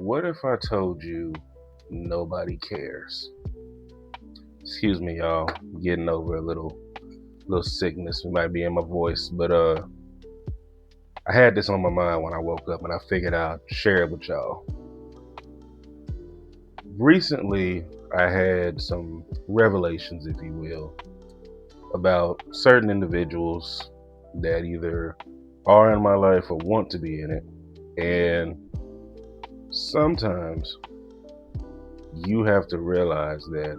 What if I told you nobody cares? Excuse me, y'all. I'm getting over a little sickness. It might be in my voice, but I had this on my mind when I woke up, and I figured I'd share it with y'all. Recently, I had some revelations, if you will, about certain individuals that either are in my life or want to be in it, and sometimes you have to realize that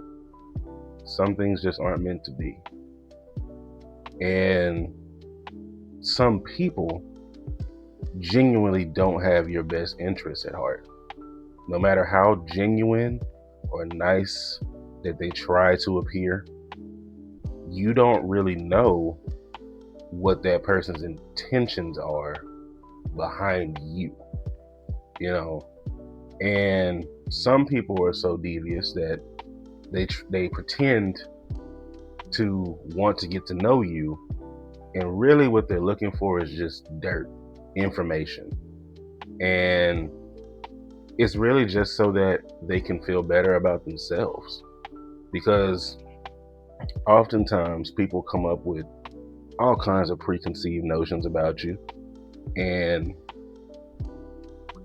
some things just aren't meant to be. And some people genuinely don't have your best interests at heart. No matter how genuine or nice that they try to appear, you don't really know what that person's intentions are behind you, you know. And some people are so devious that they pretend to want to get to know you, and really what they're looking for is just dirt, information. And it's really just so that they can feel better about themselves, because oftentimes people come up with all kinds of preconceived notions about you. And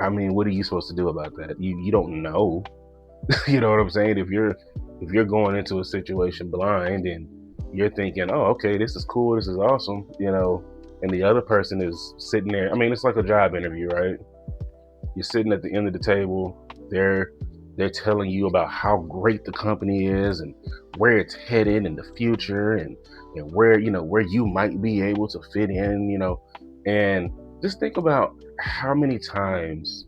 I mean, what are you supposed to do about that? You don't know. You know what I'm saying? If you're going into a situation blind and you're thinking, oh, okay, this is cool, this is awesome, and the other person is sitting there. I mean, it's like a job interview, right? You're sitting at the end of the table. They're telling you about how great the company is and where it's headed in the future, and where you might be able to fit in, and just think about how many times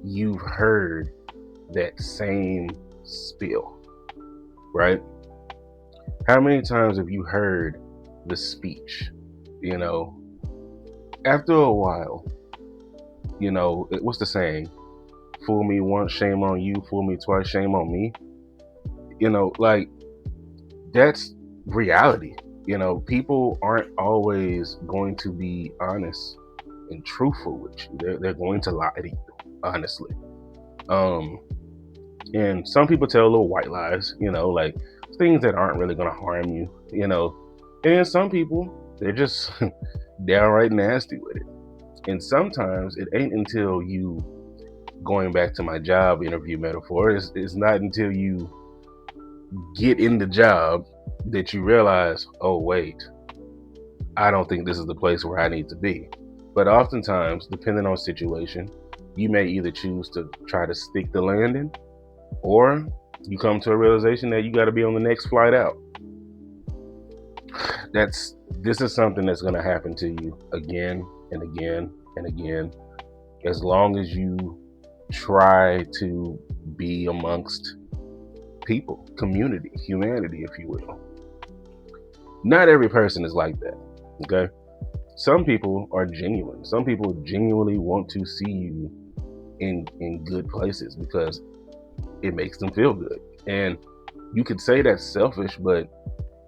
you've heard that same spiel, right? How many times have you heard the speech? After a while, what's the saying? Fool me once, shame on you. Fool me twice, shame on me. Like, that's reality. People aren't always going to be honest and truthful with you. They're going to lie to you, honestly. And some people tell little white lies, like things that aren't really going to harm you, and some people, they're just downright nasty with it. And sometimes it ain't until you, going back to my job interview metaphor, it's not until you get in the job that you realize, oh wait, I don't think this is the place where I need to be. But oftentimes, depending on situation, you may either choose to try to stick the landing, or you come to a realization that you got to be on the next flight out. This is something that's going to happen to you again and again and again, as long as you try to be amongst people, community, humanity, if you will. Not every person is like that, okay? Some people are genuine. Some people genuinely want to see you in good places because it makes them feel good. And you could say that's selfish, but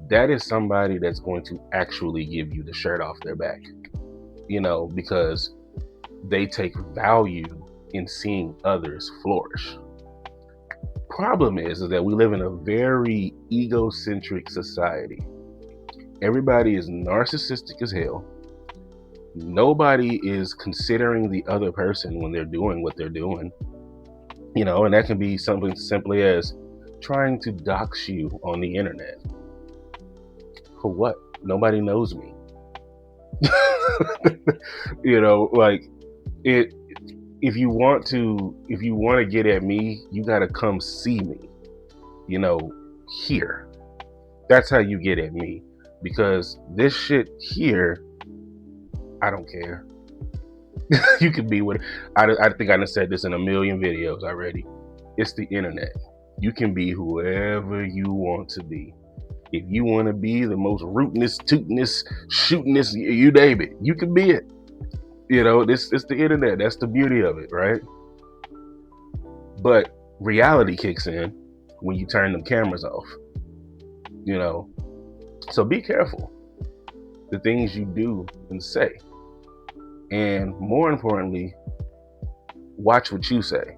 that is somebody that's going to actually give you the shirt off their back, because they take value in seeing others flourish. Problem is that we live in a very egocentric society. Everybody is narcissistic as hell. Nobody is considering the other person when they're doing what they're doing. And that can be something simply as trying to dox you on the internet. For what? Nobody knows me. Like it. If you want to get at me, you got to come see me. Here. That's how you get at me, because this shit here, I don't care. You can be what I think I done said this in a million videos already. It's the internet. You can be whoever you want to be. If you want to be the most rootinest, tootinest, shootinest, you name it, you can be it. It's the internet. That's the beauty of it, right? But reality kicks in when you turn them cameras off. So be careful the things you do and say. And more importantly, watch what you say.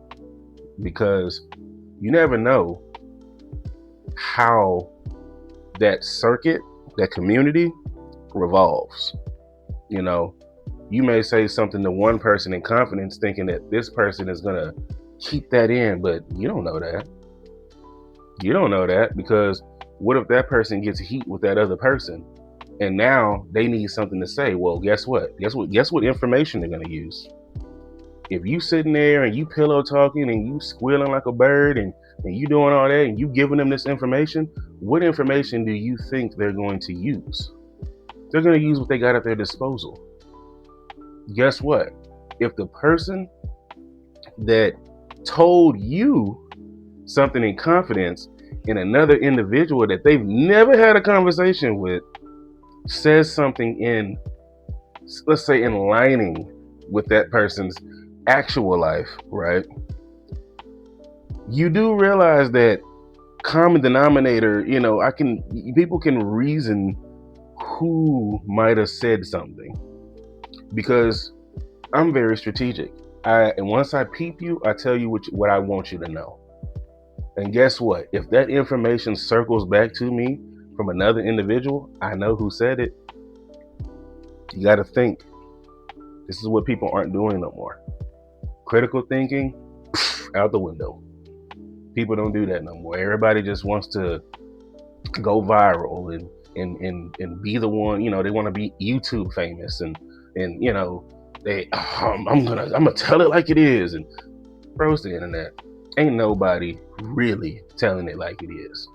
because you never know how that circuit, that community revolves. You know, you may say something to one person in confidence thinking that this person is going to keep that in, but you don't know that. You don't know that, because what if that person gets heat with that other person and now they need something to say? Well, guess what? Guess what information they're going to use? If you sitting there and you pillow talking and you squealing like a bird and you doing all that and you giving them this information, what information do you think they're going to use? They're going to use what they got at their disposal. Guess what? If the person that told you something in confidence and another individual that they've never had a conversation with says something in, let's say, in lining with that person's actual life, right? You do realize that common denominator, people can reason who might have said something, because I'm very strategic. And once I peep you, I tell you what I want you to know. And guess what? If that information circles back to me from another individual, I know who said it. You got to think. This is what people aren't doing no more. Critical thinking, out the window. People don't do that no more. Everybody just wants to go viral and be the one. They want to be YouTube famous and I'm gonna tell it like it is. And bro, the internet. Ain't nobody really telling it like it is.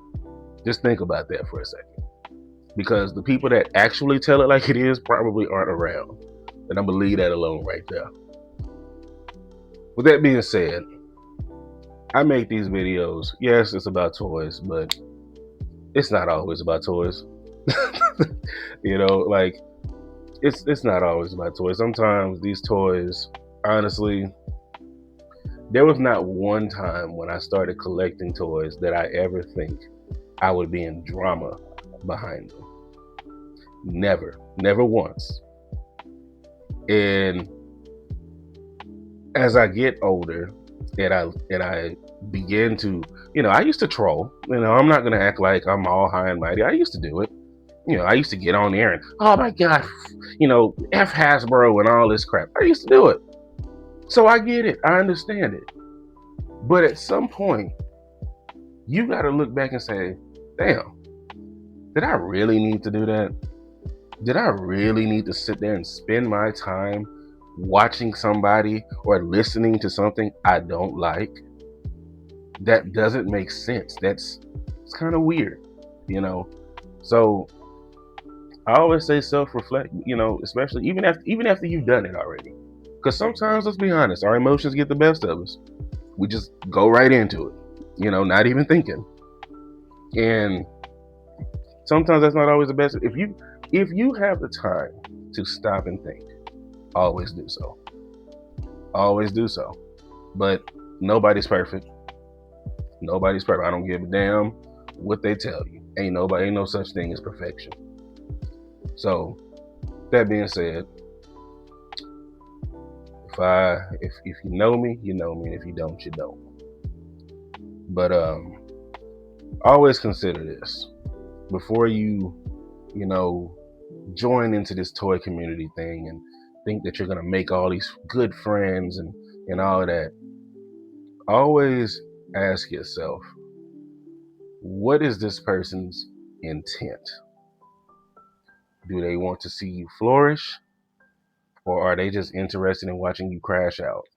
Just think about that for a second, because the people that actually tell it like it is probably aren't around. And I'm gonna leave that alone right there. With that being said, I make these videos. Yes, it's about toys, but it's not always about toys. Like it's not always about toys. Sometimes these toys, honestly, there was not one time when I started collecting toys that I ever think I would be in drama behind them. Never once. And as I get older and I begin to, I used to troll. I'm not gonna act like I'm all high and mighty. I used to do it. I used to get on there and, oh my God, F Hasbro and all this crap. I used to do it. So I get it. I understand it. But at some point, you got to look back and say, damn, did I really need to do that? Did I really need to sit there and spend my time watching somebody or listening to something I don't like? That doesn't make sense. It's kind of weird, So I always say self-reflect, especially even after you've done it already. Because sometimes, let's be honest, our emotions get the best of us. We just go right into it, not even thinking. And sometimes that's not always the best. If you have the time to stop and think, always do so. Always do so. But nobody's perfect. Nobody's perfect. I don't give a damn what they tell you. Ain't no such thing as perfection. So that being said, if you know me, you know me, and if you don't, you don't. But always consider this before you join into this toy community thing and think that you're gonna make all these good friends and all of that. Always ask yourself, what is this person's intent? Do they want to see you flourish, or are they just interested in watching you crash out?